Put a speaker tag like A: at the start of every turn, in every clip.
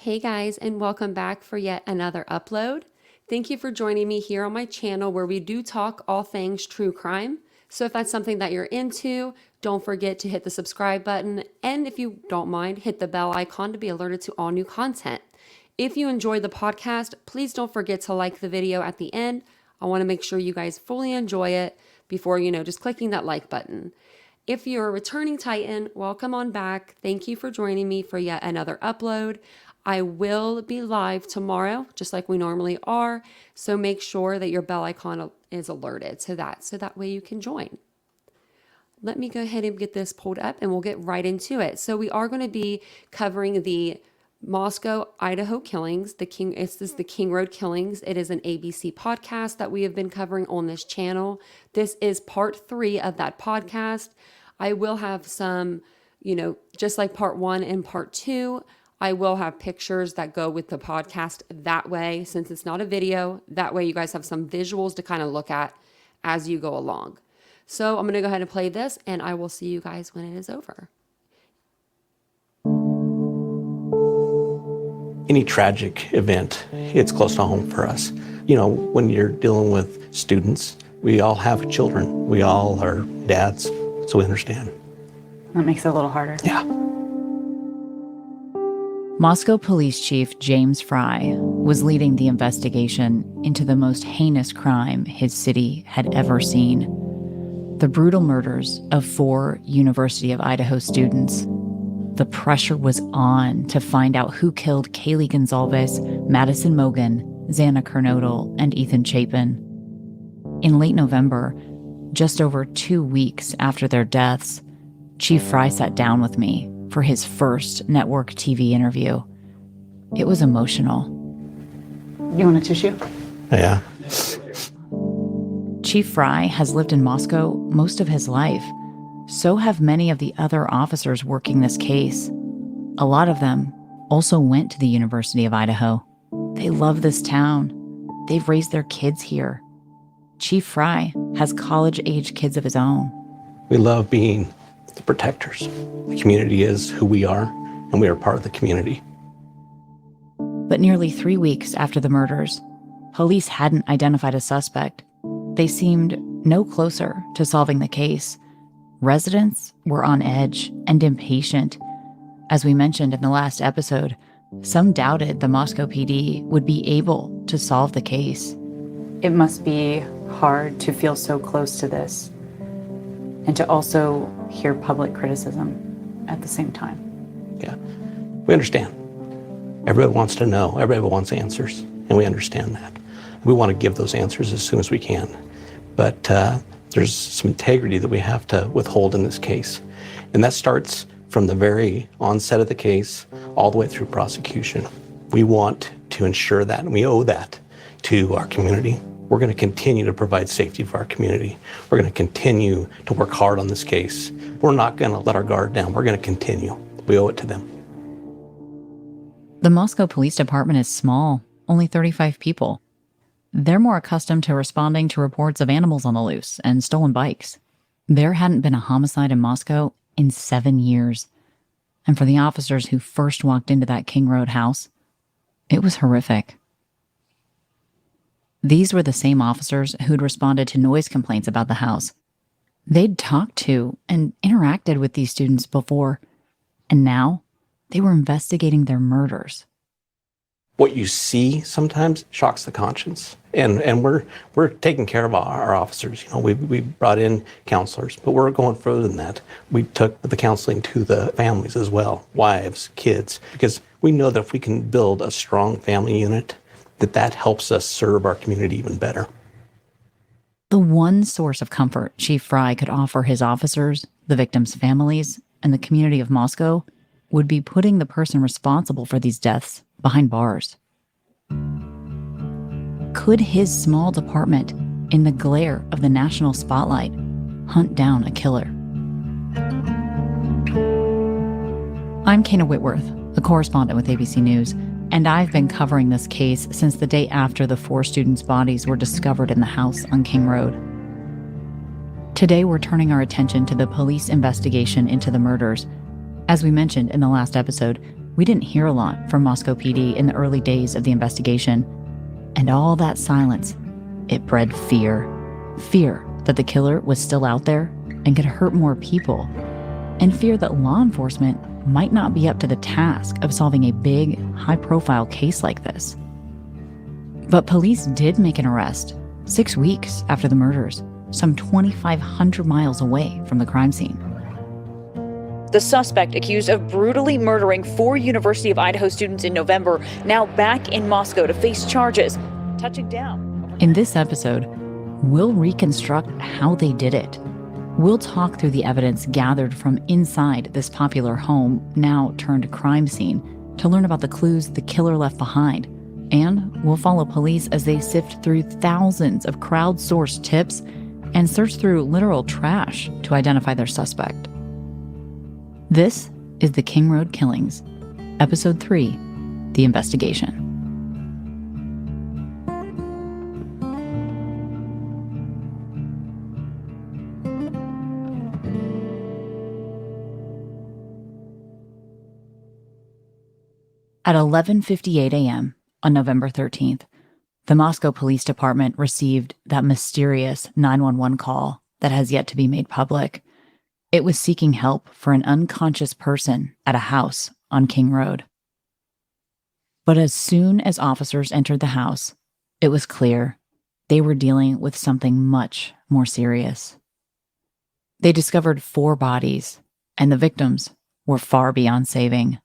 A: Hey guys, and welcome back for yet another upload. Thank you for joining me here on my channel where we do talk all things true crime. So if that's something that you're into, don't forget to hit the subscribe button. And if you don't mind, hit the bell icon to be alerted to all new content. If you enjoyed the podcast, please don't forget to like the video at the end. I want to make sure you guys fully enjoy it before, just clicking that like button. If you're a returning Titan, welcome on back. Thank you for joining me for yet another upload. I will be live tomorrow, just like we normally are. So make sure that your bell icon is alerted to that, so that way you can join. Let me go ahead and get this pulled up and we'll get right into it. So we are going to be covering the Moscow, Idaho Killings. This is the King Road Killings. It is an ABC podcast that we have been covering on this channel. This is part 3 of that podcast. I will have some, just like part 1 and part 2, I will have pictures that go with the podcast that way, since it's not a video. That way you guys have some visuals to kind of look at as you go along. So I'm going to go ahead and play this, and I will see you guys when it is over.
B: Any tragic event, it's close to home for us. When you're dealing with students, we all have children. We all are dads, so we understand.
C: That makes it a little harder.
B: Yeah.
D: Moscow Police Chief James Fry was leading the investigation into the most heinous crime his city had ever seen: the brutal murders of 4 University of Idaho students. The pressure was on to find out who killed Kaylee Gonzalez, Madison Mogan, Xana Kernodle, and Ethan Chapin. In late November, just over 2 weeks after their deaths, Chief Fry sat down with me for his first network TV interview. It was emotional.
C: You want a tissue?
B: Yeah.
D: Chief Fry has lived in Moscow most of his life. So have many of the other officers working this case. A lot of them also went to the University of Idaho. They love this town. They've raised their kids here. Chief Fry has college-age kids of his own.
B: We love being the protectors. The community is who we are, and we are part of the community.
D: But nearly 3 weeks after the murders, police hadn't identified a suspect. They seemed no closer to solving the case. Residents were on edge and impatient. As we mentioned in the last episode, some doubted the Moscow PD would be able to solve the case.
C: It must be hard to feel so close to this and to also hear public criticism at the same time.
B: Yeah, we understand. Everybody wants to know. Everybody wants answers, and we understand that. We want to give those answers as soon as we can. But there's some integrity that we have to withhold in this case. And that starts from the very onset of the case all the way through prosecution. We want to ensure that, and we owe that to our community. We're going to continue to provide safety for our community. We're going to continue to work hard on this case. We're not going to let our guard down. We're going to continue. We owe it to them.
D: The Moscow Police Department is small, only 35 people. They're more accustomed to responding to reports of animals on the loose and stolen bikes. There hadn't been a homicide in Moscow in 7 years. And for the officers who first walked into that King Road house, it was horrific. These were the same officers who'd responded to noise complaints about the house. They'd talked to and interacted with these students before, and now they were investigating their murders.
B: What you see sometimes shocks the conscience. And we're taking care of our officers. We brought in counselors, but we're going further than that. We took the counseling to the families as well, wives, kids, because we know that if we can build a strong family unit, that helps us serve our community even better.
D: The one source of comfort Chief Fry could offer his officers, the victims' families, and the community of Moscow would be putting the person responsible for these deaths behind bars. Could his small department, in the glare of the national spotlight, hunt down a killer? I'm Kana Whitworth, a correspondent with ABC News, and I've been covering this case since the day after the 4 students' bodies were discovered in the house on King Road. Today, we're turning our attention to the police investigation into the murders. As we mentioned in the last episode, We didn't hear a lot from Moscow PD in the early days of the investigation. And all that silence, it bred fear. Fear that the killer was still out there and could hurt more people. And fear that law enforcement might not be up to the task of solving a big, high-profile case like this. But police did make an arrest 6 weeks after the murders, some 2,500 miles away from the crime scene.
E: The suspect accused of brutally murdering 4 University of Idaho students in November, now back in Moscow to face charges, touching down.
D: In this episode, we'll reconstruct how they did it. We'll talk through the evidence gathered from inside this popular home, now turned crime scene, to learn about the clues the killer left behind. And we'll follow police as they sift through thousands of crowdsourced tips and search through literal trash to identify their suspect. This is the King Road Killings, Episode 3, The Investigation. At 11:58 a.m. on November 13th, the Moscow Police Department received that mysterious 911 call that has yet to be made public. It was seeking help for an unconscious person at a house on King Road. But as soon as officers entered the house, it was clear they were dealing with something much more serious. They discovered 4 bodies, and the victims were far beyond saving.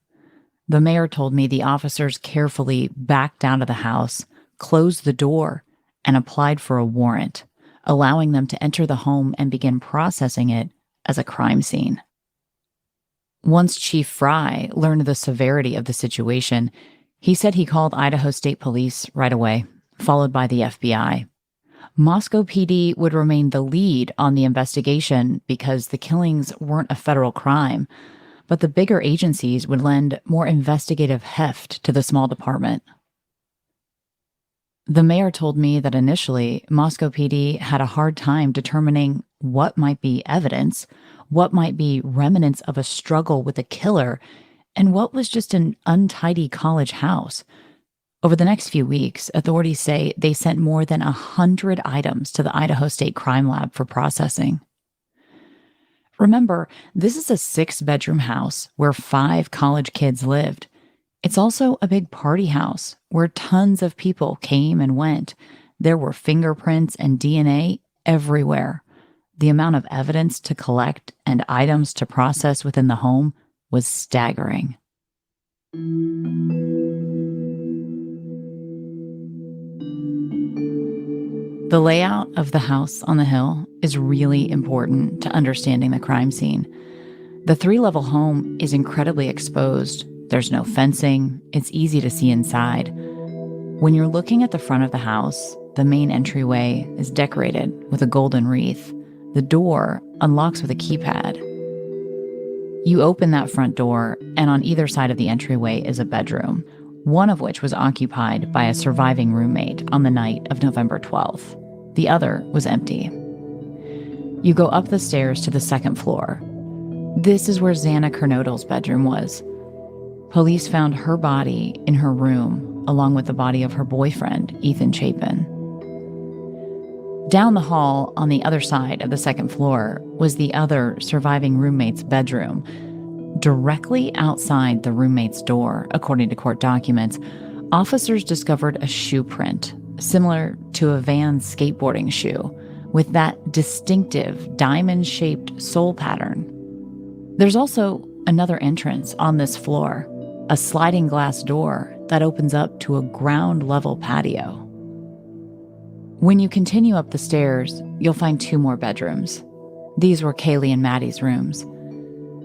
D: The mayor told me the officers carefully backed out of the house, closed the door, and applied for a warrant, allowing them to enter the home and begin processing it as a crime scene. Once Chief Fry learned the severity of the situation, he said he called Idaho State Police right away, followed by the FBI. Moscow PD would remain the lead on the investigation because the killings weren't a federal crime, but the bigger agencies would lend more investigative heft to the small department. The mayor told me that initially, Moscow PD had a hard time determining what might be evidence, what might be remnants of a struggle with a killer, and what was just an untidy college house. Over the next few weeks, authorities say they sent more than 100 items to the Idaho State Crime Lab for processing. Remember, this is a 6-bedroom house where 5 college kids lived. It's also a big party house where tons of people came and went. There were fingerprints and DNA everywhere. The amount of evidence to collect and items to process within the home was staggering. The layout of the house on the hill is really important to understanding the crime scene. The 3-level home is incredibly exposed. There's no fencing. It's easy to see inside. When you're looking at the front of the house, the main entryway is decorated with a golden wreath. The door unlocks with a keypad. You open that front door, and on either side of the entryway is a bedroom, one of which was occupied by a surviving roommate on the night of November 12th. The other was empty. You go up the stairs to the 2nd floor. This is where Xana Kernodle's bedroom was. Police found her body in her room, along with the body of her boyfriend, Ethan Chapin. Down the hall, on the other side of the 2nd floor, was the other surviving roommate's bedroom. Directly outside the roommate's door, according to court documents, officers discovered a shoe print, similar to a Vans skateboarding shoe, with that distinctive diamond-shaped sole pattern. There's also another entrance on this floor, a sliding glass door that opens up to a ground-level patio. When you continue up the stairs, you'll find 2 more bedrooms. These were Kaylee and Maddie's rooms.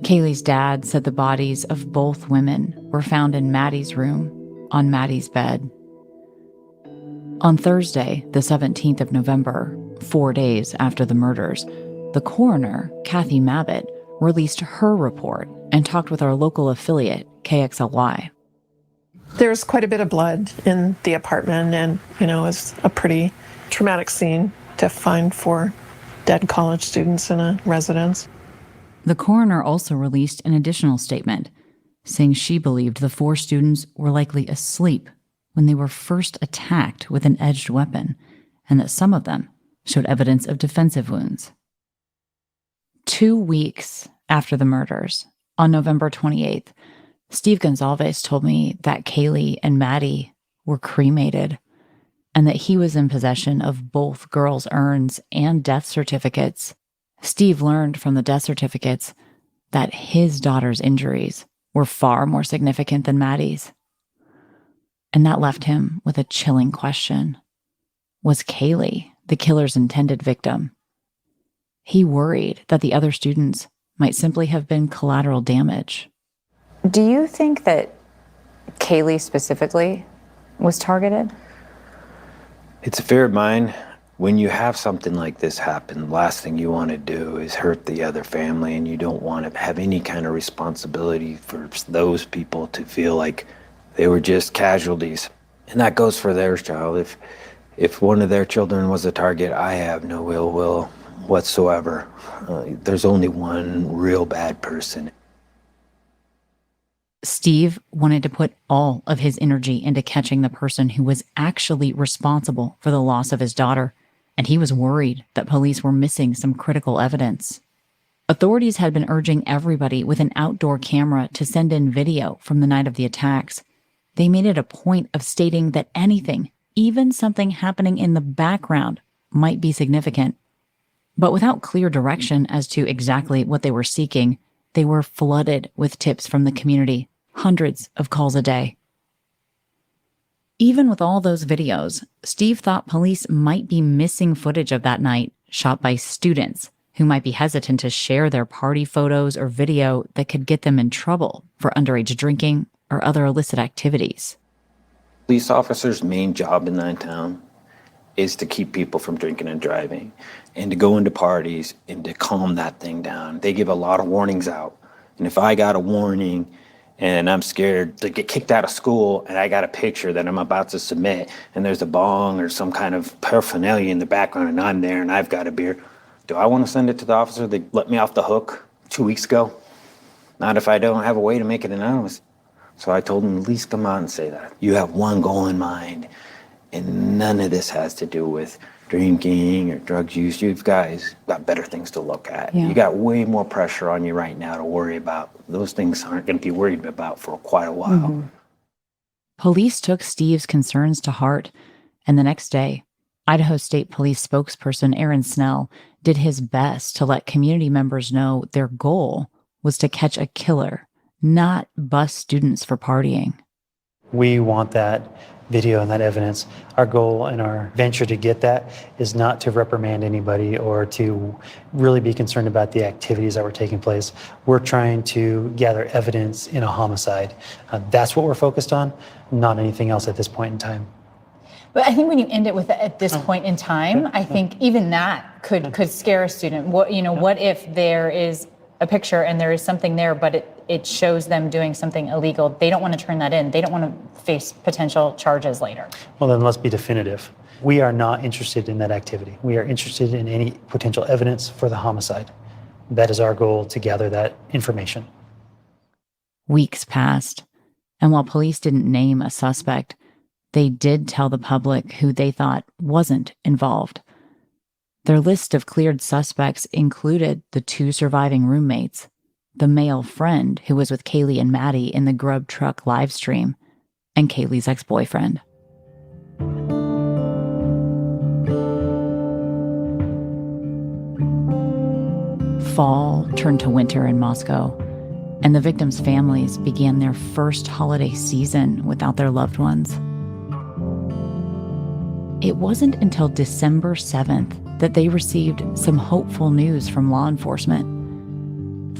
D: Kaylee's dad said the bodies of both women were found in Maddie's room, on Maddie's bed. On Thursday, the 17th of November, 4 days after the murders, the coroner, Kathy Mabbitt, released her report and talked with our local affiliate, KXLY.
F: There's quite a bit of blood in the apartment, and, it's a pretty traumatic scene to find 4 dead college students in a residence.
D: The coroner also released an additional statement. saying she believed the 4 students were likely asleep when they were first attacked with an edged weapon, and that some of them showed evidence of defensive wounds. 2 weeks after the murders, on November 28th, Steve Gonzalez told me that Kaylee and Maddie were cremated and that he was in possession of both girls' urns and death certificates. Steve learned from the death certificates that his daughter's injuries were far more significant than Maddie's. And that left him with a chilling question. Was Kaylee the killer's intended victim? He worried that the other students might simply have been collateral damage.
C: Do you think that Kaylee specifically was targeted?
G: It's a fear of mine. When you have something like this happen, the last thing you want to do is hurt the other family, and you don't want to have any kind of responsibility for those people to feel like they were just casualties. And that goes for their child. If one of their children was a target, I have no ill will whatsoever. There's only one real bad person.
D: Steve wanted to put all of his energy into catching the person who was actually responsible for the loss of his daughter, and he was worried that police were missing some critical evidence. Authorities had been urging everybody with an outdoor camera to send in video from the night of the attacks. They made it a point of stating that anything, even something happening in the background, might be significant. But without clear direction as to exactly what they were seeking, they were flooded with tips from the community, hundreds of calls a day. Even with all those videos, Steve thought police might be missing footage of that night shot by students who might be hesitant to share their party photos or video that could get them in trouble for underage drinking or other illicit activities.
G: Police officers' main job in that town is to keep people from drinking and driving and to go into parties and to calm that thing down. They give a lot of warnings out. And if I got a warning and I'm scared to get kicked out of school and I got a picture that I'm about to submit and there's a bong or some kind of paraphernalia in the background and I'm there and I've got a beer, do I want to send it to the officer that let me off the hook 2 weeks ago? Not if I don't have a way to make it anonymous. So I told him, at least come out and say that. You have one goal in mind, and none of this has to do with drinking or drug use. You guys got better things to look at.
C: Yeah.
G: You got way more pressure on you right now to worry about. Those things aren't going to be worried about for quite a while.
C: Mm-hmm.
D: Police took Steve's concerns to heart, and the next day, Idaho State Police spokesperson Aaron Snell did his best to let community members know their goal was to catch a killer, not bust students for partying.
H: We want that video and that evidence. Our goal and our venture to get that is not to reprimand anybody or to really be concerned about the activities that were taking place. We're trying to gather evidence in a homicide. That's what we're focused on, not anything else at this point in time.
I: But I think when you end it with at this point in time, I think even that could scare a student. What if there is a picture and there is something there, but it shows them doing something illegal? They don't want to turn that in. They don't want to face potential charges later.
H: Well, then let's be definitive. We are not interested in that activity. We are interested in any potential evidence for the homicide. That is our goal, to gather that information.
D: Weeks passed, and while police didn't name a suspect, they did tell the public who they thought wasn't involved. Their list of cleared suspects included the 2 surviving roommates, the male friend who was with Kaylee and Maddie in the Grub Truck live stream, and Kaylee's ex-boyfriend. Fall turned to winter in Moscow, and the victims' families began their first holiday season without their loved ones. It wasn't until December 7th that they received some hopeful news from law enforcement.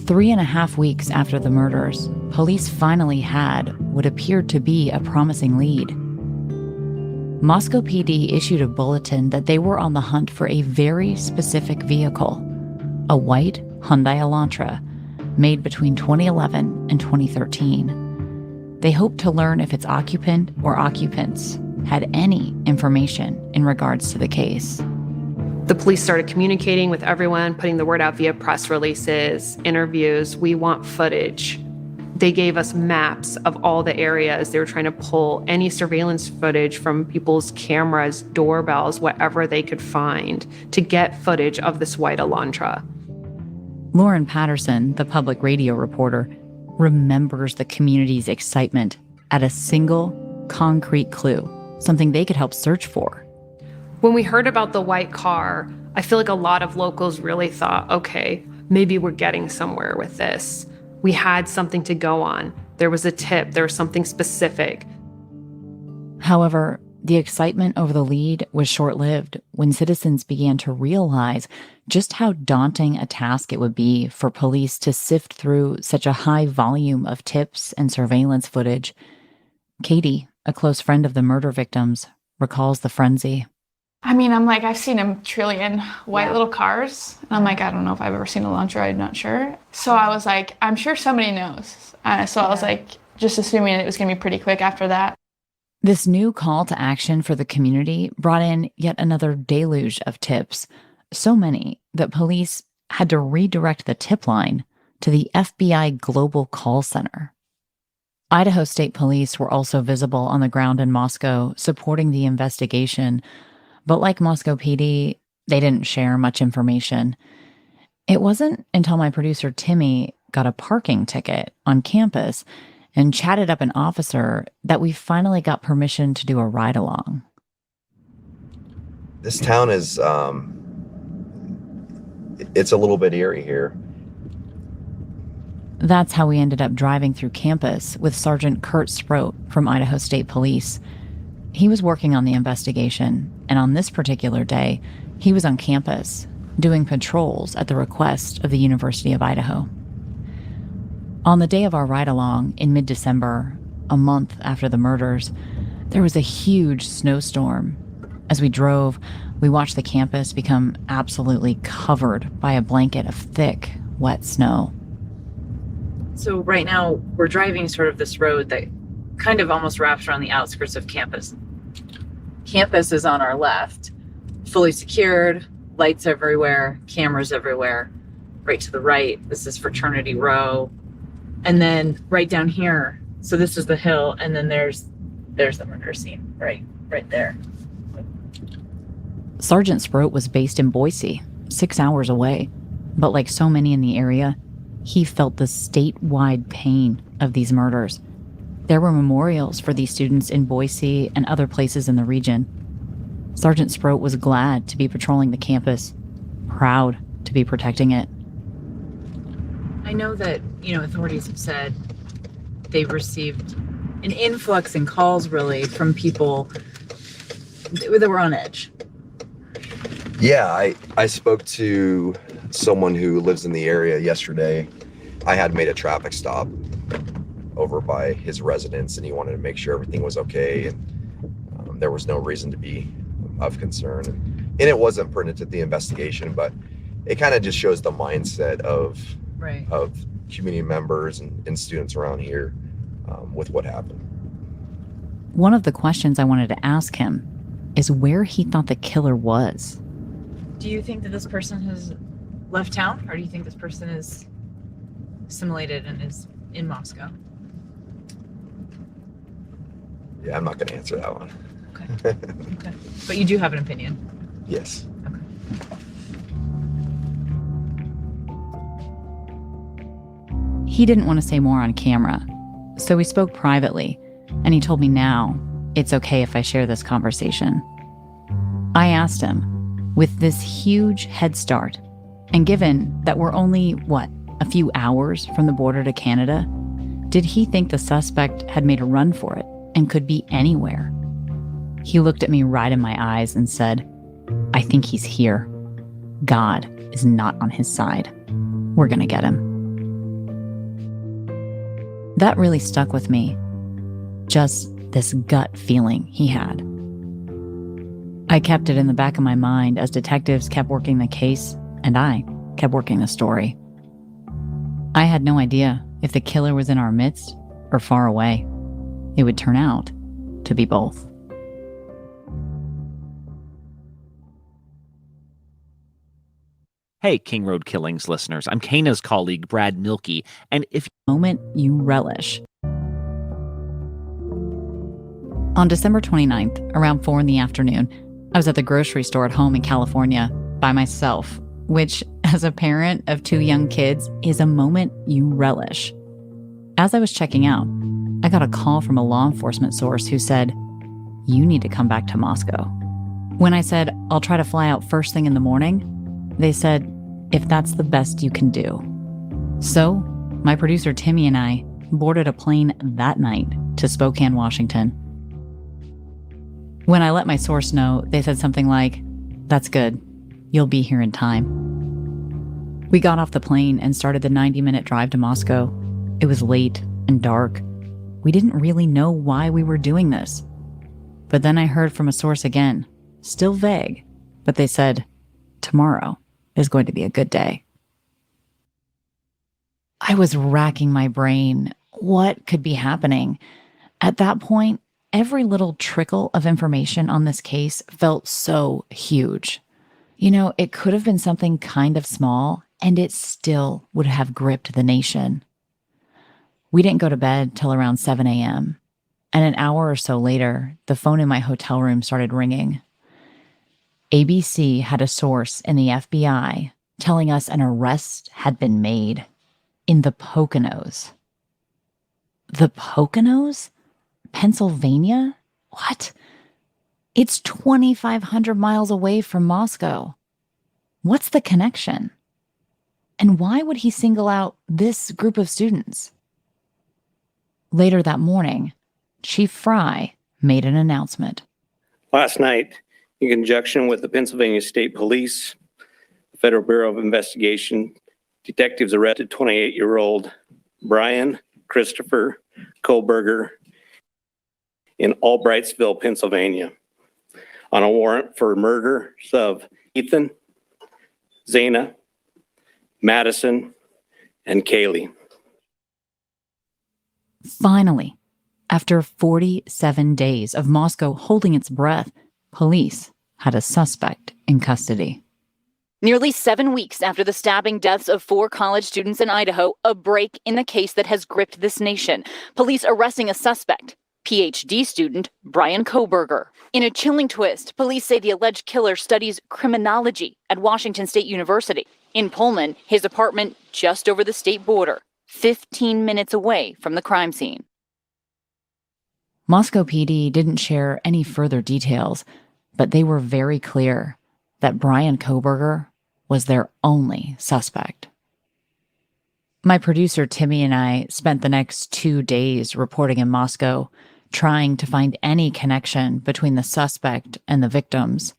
D: 3.5 weeks after the murders, police finally had what appeared to be a promising lead. Moscow PD issued a bulletin that they were on the hunt for a very specific vehicle, a white Hyundai Elantra, made between 2011 and 2013. They hoped to learn if its occupant or occupants had any information in regards to the case.
J: The police started communicating with everyone, putting the word out via press releases, interviews. We want footage. They gave us maps of all the areas. They were trying to pull any surveillance footage from people's cameras, doorbells, whatever they could find to get footage of this white Elantra.
D: Lauren Patterson, the public radio reporter, remembers the community's excitement at a single concrete clue, something they could help search for.
J: When we heard about the white car, I feel like a lot of locals really thought, okay, maybe we're getting somewhere with this. We had something to go on. There was a tip, there was something specific.
D: However, the excitement over the lead was short-lived when citizens began to realize just how daunting a task it would be for police to sift through such a high volume of tips and surveillance footage. Katie, a close friend of the murder victims, recalls the frenzy.
K: I mean, I'm like, I've seen a trillion white little cars. And I'm like, I don't know if I've ever seen a Elantra, I'm not sure. So I was like, I'm sure somebody knows. So I was like, just assuming it was going to be pretty quick after that.
D: This new call to action for the community brought in yet another deluge of tips, so many that police had to redirect the tip line to the FBI Global Call Center. Idaho State Police were also visible on the ground in Moscow, supporting the investigation. But like Moscow PD, they didn't share much information. It wasn't until my producer Timmy got a parking ticket on campus and chatted up an officer that we finally got permission to do a ride-along.
L: This town is, it's a little bit eerie here.
D: That's how we ended up driving through campus with Sergeant Kurt Sproat from Idaho State Police. He was working on the investigation, and on this particular day, he was on campus doing patrols at the request of the University of Idaho. On the day of our ride-along in mid-December, a month after the murders, there was a huge snowstorm. As we drove, we watched the campus become absolutely covered by a blanket of thick, wet snow.
C: So right now, we're driving sort of this road that kind of almost wraps around the outskirts of campus. Campus is on our left, fully secured, lights everywhere, cameras everywhere. Right to the right, this is Fraternity Row. And then right down here, so this is the hill, and then there's the murder scene, right there.
D: Sergeant Sproat was based in Boise, 6 hours away. But like so many in the area, he felt the statewide pain of these murders. There were memorials for these students in Boise and other places in the region. Sergeant Sproat was glad to be patrolling the campus, proud to be protecting it.
C: I know that, authorities have said they've received an influx in calls, really, from people that were on edge.
L: Yeah, I spoke to someone who lives in the area yesterday. I had made a traffic stop over by his residence, and he wanted to make sure everything was okay, and there was no reason to be of concern. And it wasn't pertinent to the investigation, but it kind of just shows the mindset of community members and students around here with what happened.
D: One of the questions I wanted to ask him is where he thought the killer was.
C: Do you think that this person has left town, or do you think this person is assimilated and is in Moscow?
L: Yeah, I'm not going to answer that one.
C: Okay. But you do have an opinion?
L: Yes.
C: Okay.
D: He didn't want to say more on camera, so we spoke privately, and he told me now it's okay if I share this conversation. I asked him, with this huge head start, and given that we're only, a few hours from the border to Canada, did he think the suspect had made a run for it and could be anywhere? He looked at me right in my eyes and said, I think he's here. God is not on his side. We're gonna get him. That really stuck with me. Just this gut feeling he had. I kept it in the back of my mind as detectives kept working the case, and I kept working the story. I had no idea if the killer was in our midst or far away. It would turn out to be both.
M: Hey, King Road Killings listeners. I'm Kana's colleague, Brad Milkey, and if
D: moment you relish. On December 29th, around 4 in the afternoon, I was at the grocery store at home in California by myself, which, as a parent of 2 young kids, is a moment you relish. As I was checking out, I got a call from a law enforcement source who said, "You need to come back to Moscow." When I said, "I'll try to fly out first thing in the morning," they said, "If that's the best you can do." So, my producer Timmy and I boarded a plane that night to Spokane, Washington. When I let my source know, they said something like, "That's good. You'll be here in time." We got off the plane and started the 90-minute drive to Moscow. It was late and dark. We didn't really know why we were doing this. But then I heard from a source again, still vague, but they said, "Tomorrow is going to be a good day." I was racking my brain. What could be happening? At that point, every little trickle of information on this case felt so huge. You know, it could have been something kind of small, and it still would have gripped the nation. We didn't go to bed till around 7 a.m., and an hour or so later, the phone in my hotel room started ringing. ABC had a source in the FBI telling us an arrest had been made in the Poconos. The Poconos? Pennsylvania? What? It's 2,500 miles away from Moscow. What's the connection? And why would he single out this group of students? Later that morning, Chief Fry made an announcement.
B: Last night, in conjunction with the Pennsylvania State Police, the Federal Bureau of Investigation, detectives arrested 28-year-old Brian Christopher Kohlberger in Albrightsville, Pennsylvania, on a warrant for murders of Ethan, Zana, Madison, and Kaylee.
D: Finally, after 47 days of Moscow holding its breath, police had a suspect in custody.
E: Nearly 7 weeks after the stabbing deaths of 4 college students in Idaho, a break in the case that has gripped this nation. Police arresting a suspect, PhD student Brian Kohlberger. In a chilling twist, police say the alleged killer studies criminology at Washington State University. In Pullman, his apartment just over the state border, 15 minutes away from the crime scene.
D: Moscow PD didn't share any further details, but they were very clear that Brian Kohlberger was their only suspect. My producer Timmy and I spent the next 2 days reporting in Moscow, trying to find any connection between the suspect and the victims.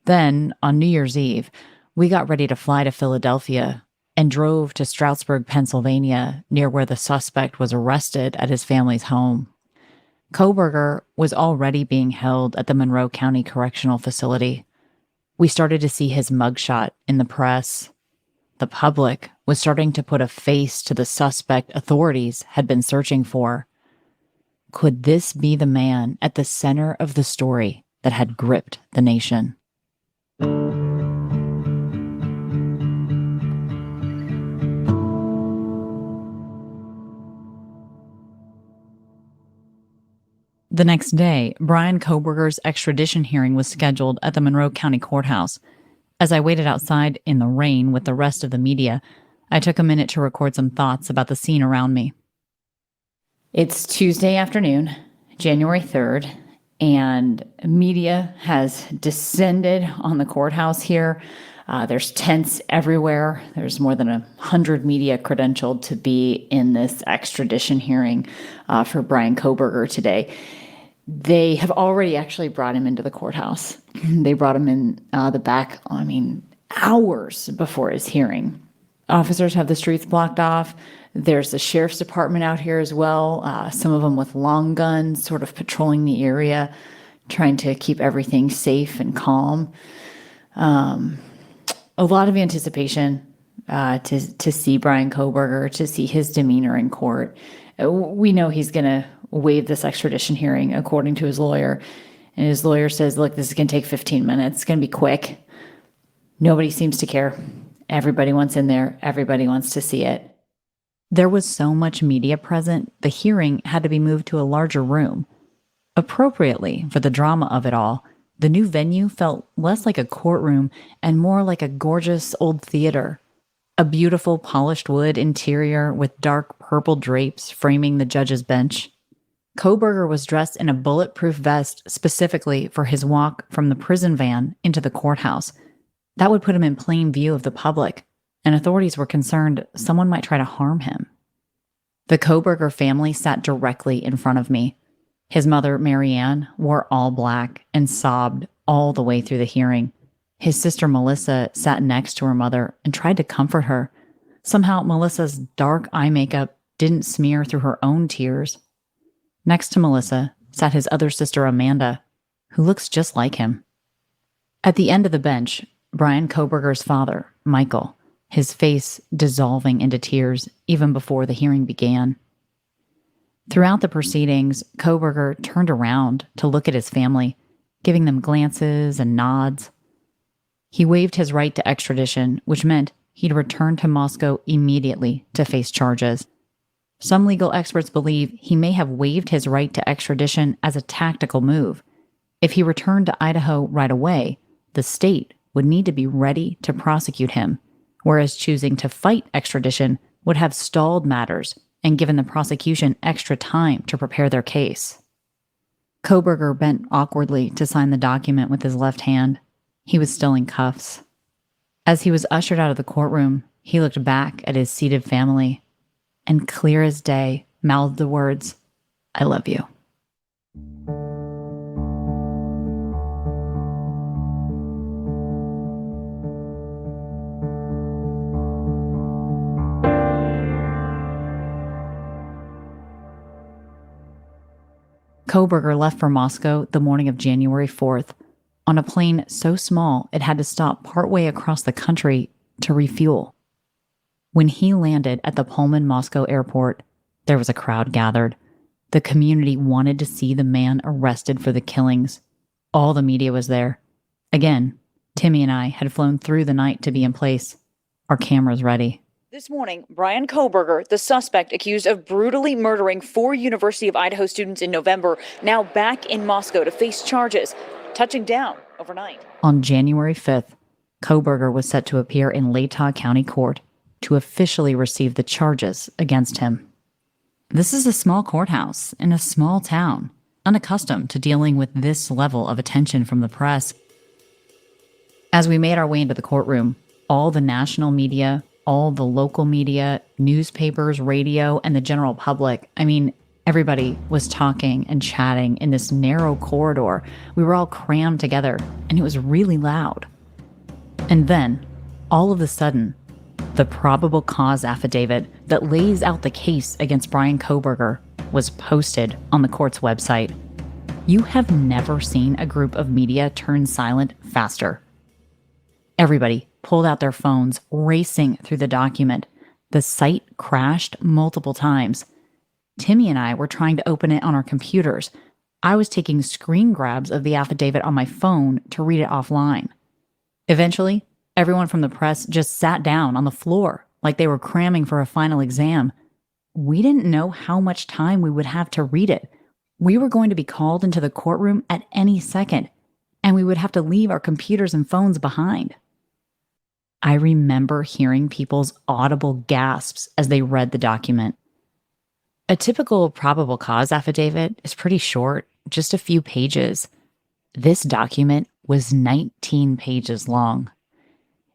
D: Then, on New Year's Eve, we got ready to fly to Philadelphia and drove to Stroudsburg, Pennsylvania, near where the suspect was arrested at his family's home. Kohlberger was already being held at the Monroe County Correctional Facility. We started to see his mugshot in the press. The public was starting to put a face to the suspect authorities had been searching for. Could this be the man at the center of the story that had gripped the nation? The next day, Brian Kohlberger's extradition hearing was scheduled at the Monroe County Courthouse. As I waited outside in the rain with the rest of the media, I took a minute to record some thoughts about the scene around me. It's Tuesday afternoon, January 3rd, and media has descended on the courthouse here. There's tents everywhere. There's more than 100 media credentialed to be in this extradition hearing for Brian Kohlberger today. They have already actually brought him into the courthouse. They brought him in the back, hours before his hearing. Officers have the streets blocked off. There's the sheriff's department out here as well, some of them with long guns, sort of patrolling the area, trying to keep everything safe and calm. A lot of anticipation to see Brian Kohlberger, to see his demeanor in court. We know he's going to waive this extradition hearing, according to his lawyer. And his lawyer says, look, this is going to take 15 minutes. It's going to be quick. Nobody seems to care. everybody wants in there, everybody wants to see it. There was so much media present, the hearing had to be moved to a larger room. Appropriately, for the drama of it all, the new venue felt less like a courtroom and more like a gorgeous old theater. A beautiful polished wood interior with dark purple drapes framing the judge's bench. Kohberger was dressed in a bulletproof vest specifically for his walk from the prison van into the courthouse. That would put him in plain view of the public, and authorities were concerned someone might try to harm him. The Kohberger family sat directly in front of me. His mother, Marianne, wore all black and sobbed all the way through the hearing. His sister, Melissa, sat next to her mother and tried to comfort her. Somehow, Melissa's dark eye makeup didn't smear through her own tears. Next to Melissa sat his other sister, Amanda, who looks just like him. At the end of the bench, Brian Kohberger's father, Michael, his face dissolving into tears even before the hearing began. Throughout the proceedings, Kohberger turned around to look at his family, giving them glances and nods. He waived his right to extradition, which meant he'd return to Moscow immediately to face charges. Some legal experts believe he may have waived his right to extradition as a tactical move. If he returned to Idaho right away, the state would need to be ready to prosecute him, whereas choosing to fight extradition would have stalled matters and given the prosecution extra time to prepare their case. Kohberger bent awkwardly to sign the document with his left hand. He was still in cuffs. As he was ushered out of the courtroom, he looked back at his seated family and, clear as day, mouthed the words, "I love you." Kohberger left for Moscow the morning of January 4th on a plane so small it had to stop partway across the country to refuel. When he landed at the Pullman Moscow airport, there was a crowd gathered. The community wanted to see the man arrested for the killings. All the media was there. Again, Timmy and I had flown through the night to be in place. Our cameras ready.
E: This morning, Brian Kohberger, the suspect accused of brutally murdering 4 University of Idaho students in November, now back in Moscow to face charges, touching down overnight.
D: On January 5th, Kohberger was set to appear in Latah County Court to officially receive the charges against him. This is a small courthouse in a small town, unaccustomed to dealing with this level of attention from the press. As we made our way into the courtroom, all the national media, all the local media, newspapers, radio, and the general public, everybody was talking and chatting in this narrow corridor. We were all crammed together, and it was really loud. And then, all of a sudden, the probable cause affidavit that lays out the case against Brian Kohberger was posted on the court's website. You have never seen a group of media turn silent faster. Everybody pulled out their phones, racing through the document. The site crashed multiple times. Timmy and I were trying to open it on our computers. I was taking screen grabs of the affidavit on my phone to read it offline. Eventually, everyone from the press just sat down on the floor like they were cramming for a final exam. We didn't know how much time we would have to read it. We were going to be called into the courtroom at any second, and we would have to leave our computers and phones behind. I remember hearing people's audible gasps as they read the document. A typical probable cause affidavit is pretty short, just a few pages. This document was 19 pages long.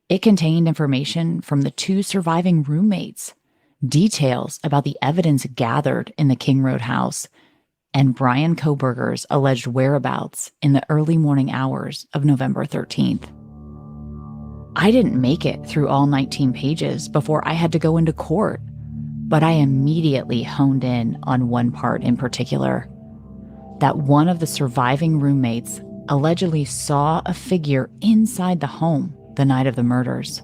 D: It contained information from the 2 surviving roommates, details about the evidence gathered in the King Road house, and Brian Kohberger's alleged whereabouts in the early morning hours of November 13th. I didn't make it through all 19 pages before I had to go into court, but I immediately honed in on one part in particular, that one of the surviving roommates allegedly saw a figure inside the home the night of the murders.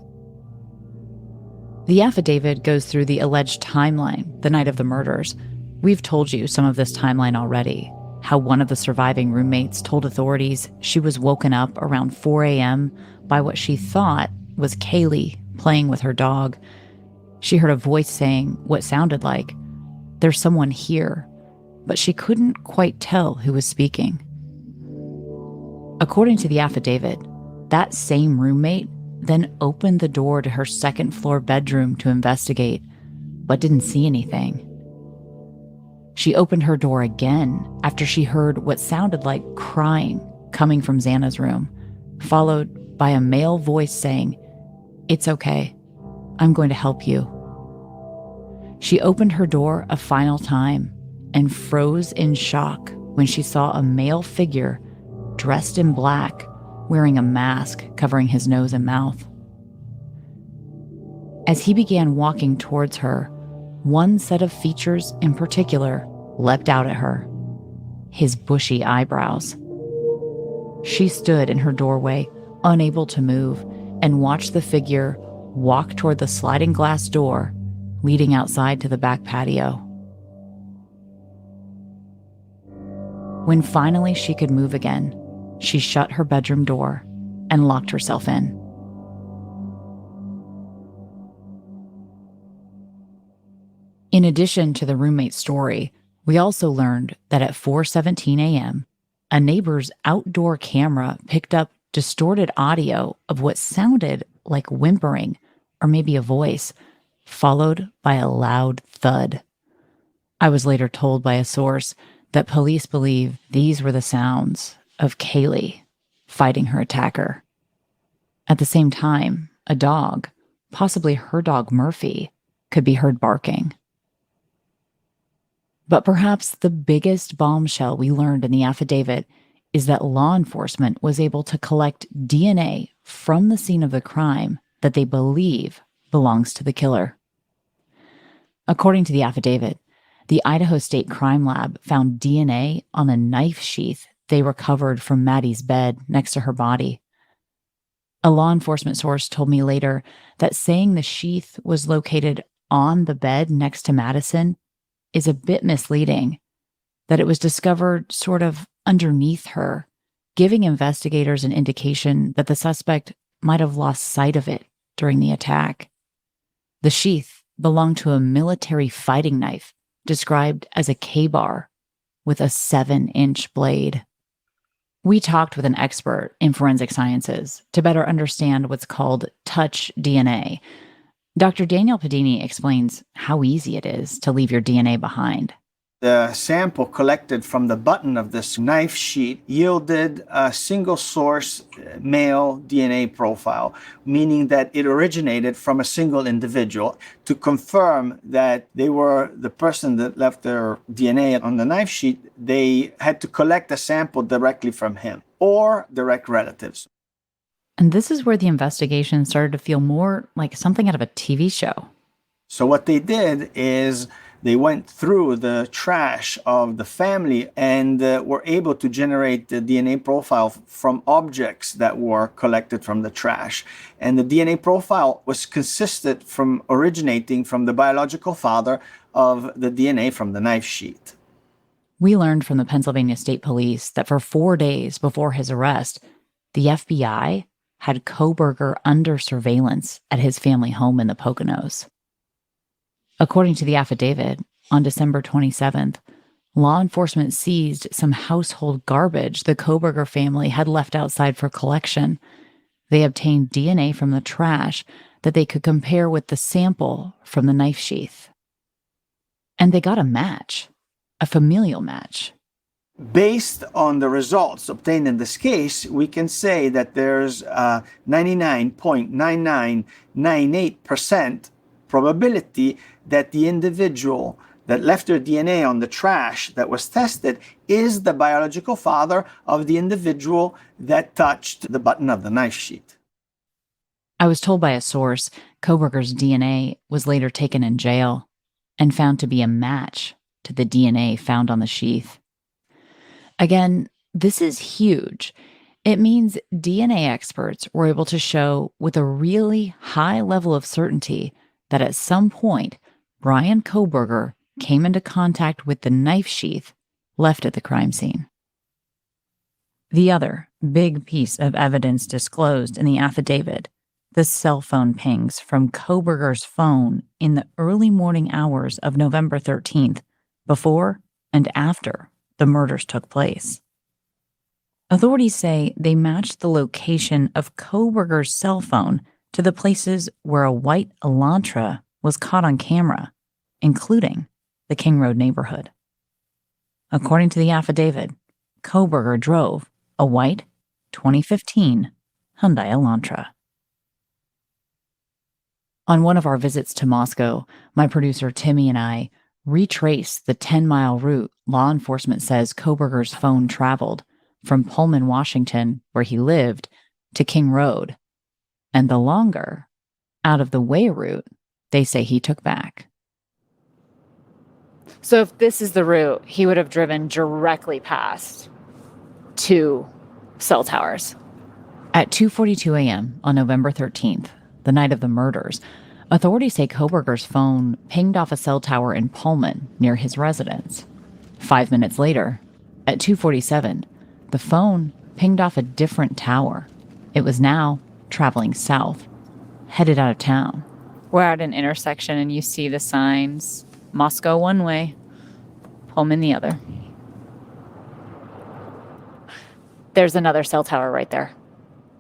D: The affidavit goes through the alleged timeline the night of the murders. We've told you some of this timeline already, how one of the surviving roommates told authorities she was woken up around 4 a.m. by what she thought was Kaylee playing with her dog. She heard a voice saying what sounded like, "There's someone here," but she couldn't quite tell who was speaking. According to the affidavit, that same roommate then opened the door to her second-floor bedroom to investigate, but didn't see anything. She opened her door again after she heard what sounded like crying coming from Xana's room, followed by a male voice saying, "It's okay. I'm going to help you." She opened her door a final time and froze in shock when she saw a male figure dressed in black, wearing a mask covering his nose and mouth. As he began walking towards her, one set of features in particular leapt out at her: his bushy eyebrows. She stood in her doorway, unable to move, and watched the figure walk toward the sliding glass door leading outside to the back patio. When finally she could move again, she shut her bedroom door and locked herself in. In addition to the roommate's story, we also learned that at 4:17 a.m., a neighbor's outdoor camera picked up distorted audio of what sounded like whimpering or maybe a voice, followed by a loud thud. I was later told by a source that police believe these were the sounds of Kaylee fighting her attacker. At the same time, a dog, possibly her dog Murphy, could be heard barking. But perhaps the biggest bombshell we learned in the affidavit is that law enforcement was able to collect DNA from the scene of the crime that they believe belongs to the killer. According to the affidavit, the Idaho State Crime Lab found DNA on the knife sheath they recovered from Maddie's bed next to her body. A law enforcement source told me later that saying the sheath was located on the bed next to Madison is a bit misleading, that it was discovered sort of underneath her, giving investigators an indication that the suspect might have lost sight of it during the attack. The sheath belonged to a military fighting knife described as a K-bar with a 7-inch blade. We talked with an expert in forensic sciences to better understand what's called touch DNA. Dr. Daniel Padini explains how easy it is to leave your DNA behind.
N: The sample collected from the button of this knife sheath yielded a single source male DNA profile, meaning that it originated from a single individual. To confirm that they were the person that left their DNA on the knife sheath, they had to collect a sample directly from him or direct relatives.
D: And this is where the investigation started to feel more like something out of a TV show.
N: So what they did is they went through the trash of the family and were able to generate the DNA profile from objects that were collected from the trash. And the DNA profile was consistent from originating from the biological father of the DNA from the knife sheath.
D: We learned from the Pennsylvania State Police that for 4 days before his arrest, the FBI had Kohberger under surveillance at his family home in the Poconos. According to the affidavit, on December 27th, law enforcement seized some household garbage the Kohberger family had left outside for collection. They obtained DNA from the trash that they could compare with the sample from the knife sheath. And they got a match, a familial match.
N: Based on the results obtained in this case, we can say that there's a 99.9998% probability that the individual that left their DNA on the trash that was tested is the biological father of the individual that touched the button of the knife sheath.
D: I was told by a source Kohberger's DNA was later taken in jail and found to be a match to the DNA found on the sheath. Again, this is huge. It means DNA experts were able to show with a really high level of certainty that at some point, Brian Kohberger came into contact with the knife sheath left at the crime scene. The other big piece of evidence disclosed in the affidavit, the cell phone pings from Koberger's phone in the early morning hours of November 13th, before and after the murders took place. Authorities say they matched the location of Koberger's cell phone to the places where a white Elantra was caught on camera, including the King Road neighborhood. According to the affidavit, Koberger drove a white 2015 Hyundai Elantra. On one of our visits to Moscow, my producer Timmy and I retraced the 10-mile route law enforcement says Koberger's phone traveled from Pullman, Washington, where he lived, to King Road, and the longer, out-of-the-way route they say he took back.
I: So if this is the route, he would have driven directly past 2 cell towers.
D: At 2:42 a.m. on November 13th, the night of the murders, authorities say Koberger's phone pinged off a cell tower in Pullman near his residence. 5 minutes later, at 2:47, the phone pinged off a different tower. It was now traveling south, headed out of town.
I: We're at an intersection and you see the signs, Moscow one way, Pullman the other. There's another cell tower right there.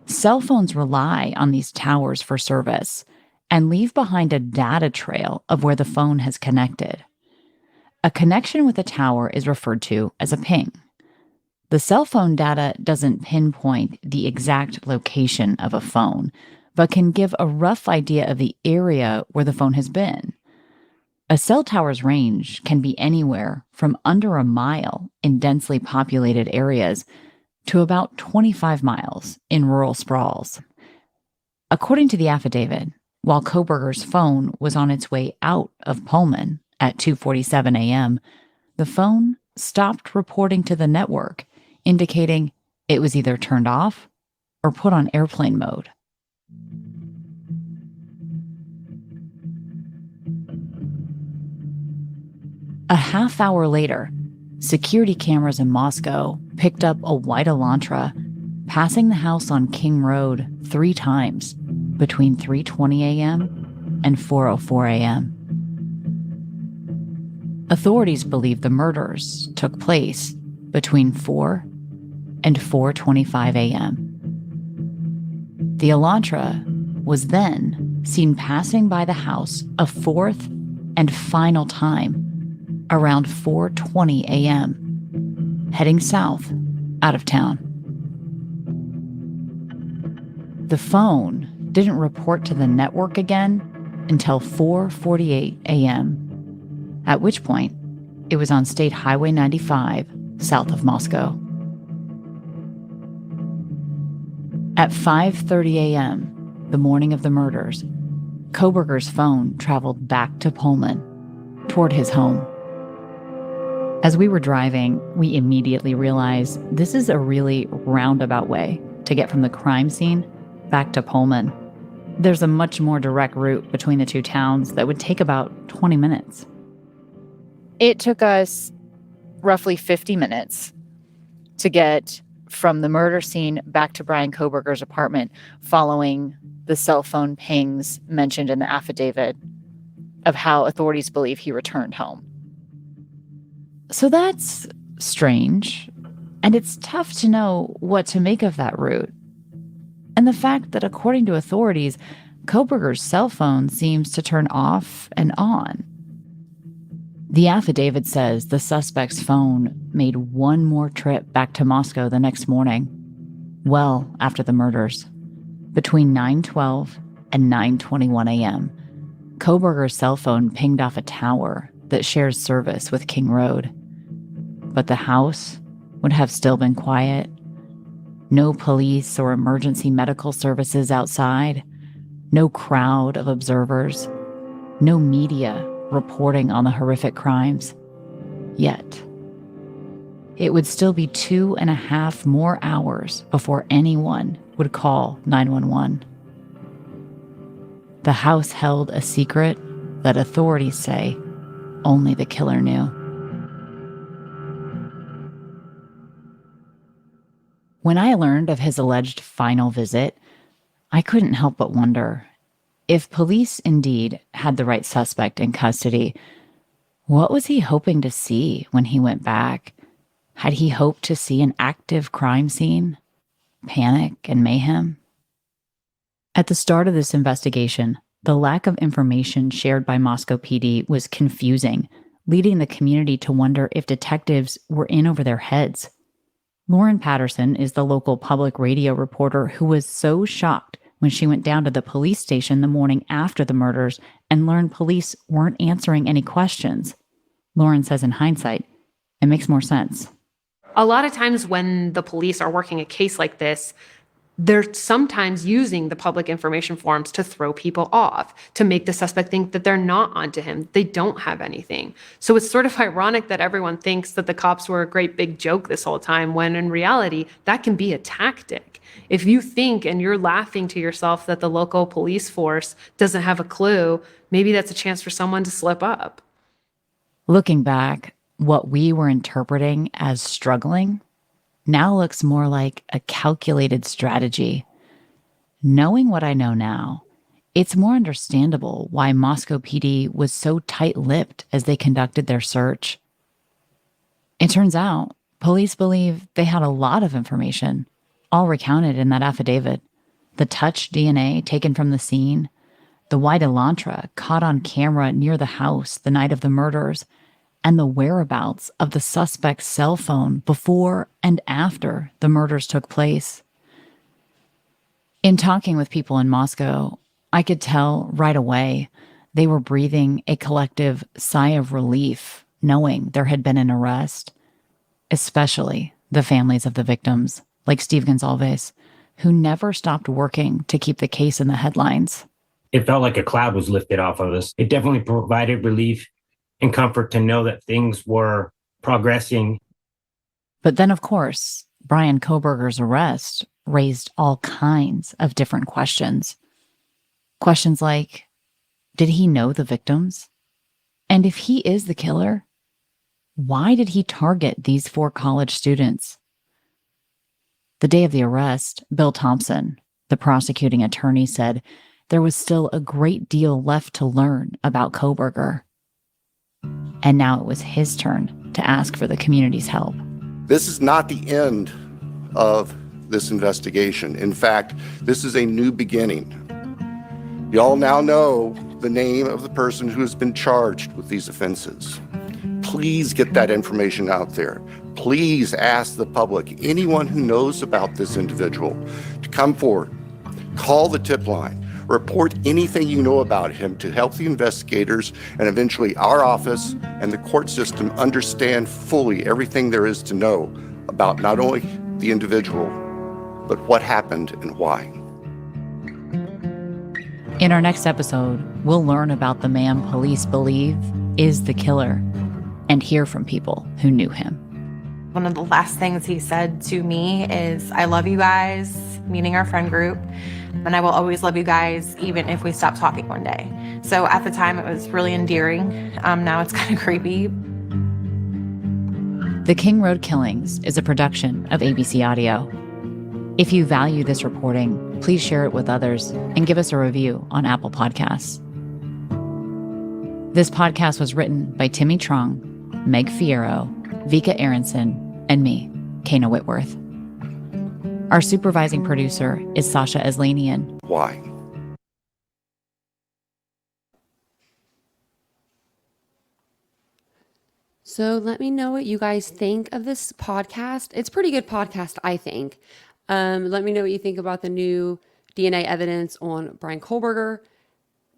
D: Cell phones rely on these towers for service and leave behind a data trail of where the phone has connected. A connection with a tower is referred to as a ping. The cell phone data doesn't pinpoint the exact location of a phone, but can give a rough idea of the area where the phone has been. A cell tower's range can be anywhere from under a mile in densely populated areas to about 25 miles in rural sprawls. According to the affidavit, while Koberger's phone was on its way out of Pullman at 2:47 a.m., the phone stopped reporting to the network, indicating it was either turned off or put on airplane mode. A half hour later, security cameras in Moscow picked up a white Elantra passing the house on King Road 3 times between 3:20 a.m. and 4:04 a.m. Authorities believe the murders took place between 4 and 4:25 a.m. The Elantra was then seen passing by the house a 4th and final time around 4:20 a.m., heading south out of town. The phone didn't report to the network again until 4:48 a.m., at which point it was on State Highway 95 south of Moscow. At 5:30 a.m., the morning of the murders, Koberger's phone traveled back to Pullman, toward his home. As we were driving, we immediately realized this is a really roundabout way to get from the crime scene back to Pullman. There's a much more direct route between the two towns that would take about 20 minutes.
I: It took us roughly 50 minutes to get from the murder scene back to Brian Koberger's apartment following the cell phone pings mentioned in the affidavit of how authorities believe he returned home.
D: So that's strange, and it's tough to know what to make of that route. And the fact that, according to authorities, Koberger's cell phone seems to turn off and on. The affidavit says the suspect's phone made one more trip back to Moscow the next morning, well after the murders. Between 9:12 and 9:21 a.m., Koberger's cell phone pinged off a tower that shares service with King Road. But the house would have still been quiet. No police or emergency medical services outside. No crowd of observers. No media reporting on the horrific crimes. Yet, it would still be 2.5 more hours before anyone would call 911. The house held a secret that authorities say only the killer knew. When I learned of his alleged final visit, I couldn't help but wonder, if police indeed had the right suspect in custody, what was he hoping to see when he went back? Had he hoped to see an active crime scene? Panic and mayhem? At the start of this investigation, the lack of information shared by Moscow PD was confusing, leading the community to wonder if detectives were in over their heads. Lauren Patterson is the local public radio reporter who was so shocked when she went down to the police station the morning after the murders and learned police weren't answering any questions. Lauren says in hindsight, it makes more sense.
J: A lot of times when the police are working a case like this, they're sometimes using the public information forms to throw people off, to make the suspect think that they're not onto him. They don't have anything. So it's sort of ironic that everyone thinks that the cops were a great big joke this whole time, when in reality, that can be a tactic. If you think and you're laughing to yourself that the local police force doesn't have a clue, maybe that's a chance for someone to slip up.
D: Looking back, what we were interpreting as struggling now looks more like a calculated strategy. Knowing what I know now, it's more understandable why Moscow PD was so tight-lipped as they conducted their search. It turns out, police believe they had a lot of information, all recounted in that affidavit. The touch DNA taken from the scene, the white Elantra caught on camera near the house the night of the murders, and the whereabouts of the suspect's cell phone before and after the murders took place. In talking with people in Moscow, I could tell right away they were breathing a collective sigh of relief, knowing there had been an arrest, especially the families of the victims, like Steve Gonzalez, who never stopped working to keep the case in the headlines.
O: It felt like a cloud was lifted off of us. It definitely provided relief and comfort to know that things were progressing.
D: But then, of course, Brian Kohberger's arrest raised all kinds of different questions. Questions like, did he know the victims? And if he is the killer, why did he target these 4 college students? The day of the arrest, Bill Thompson, the prosecuting attorney, said there was still a great deal left to learn about Kohberger. And now it was his turn to ask for the community's help.
P: This is not the end of this investigation. In fact, this is a new beginning. Y'all now know the name of the person who has been charged with these offenses. Please get that information out there. Please ask the public, anyone who knows about this individual, to come forward, call the tip line, report anything you know about him to help the investigators and eventually our office and the court system understand fully everything there is to know about not only the individual, but what happened and why.
D: In our next episode, we'll learn about the man police believe is the killer and hear from people who knew him.
Q: One of the last things he said to me is, "I love you guys," meaning our friend group, "and I will always love you guys even if we stop talking one day." So at the time, it was really endearing. Now it's kind of creepy.
D: The King Road Killings is a production of ABC Audio. If you value this reporting, please share it with others and give us a review on Apple Podcasts. This podcast was written by Timmy Trong, Meg Fierro, Vika Aronson, and me, Kana Whitworth. Our supervising producer is Sasha Aslanian.
P: Why?
A: So let me know what you guys think of this podcast. It's a pretty good podcast, I think. Let me know what you think about the new DNA evidence on Brian Kohberger.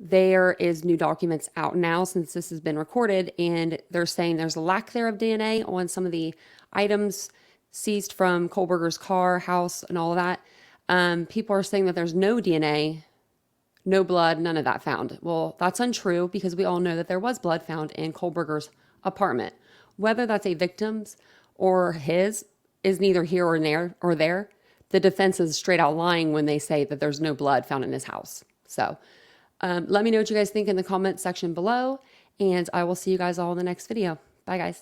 A: There is new documents out now since this has been recorded, and they're saying there's a lack there of DNA on some of the items seized from Kohberger's car, house, and all of that. People are saying that there's no DNA, no blood, none of that found. Well, that's untrue because we all know that there was blood found in Kohberger's apartment. Whether that's a victim's or his is neither here or there. The defense is straight out lying when they say that there's no blood found in his house. So let me know what you guys think in the comment section below, and I will see you guys all in the next video. Bye, guys.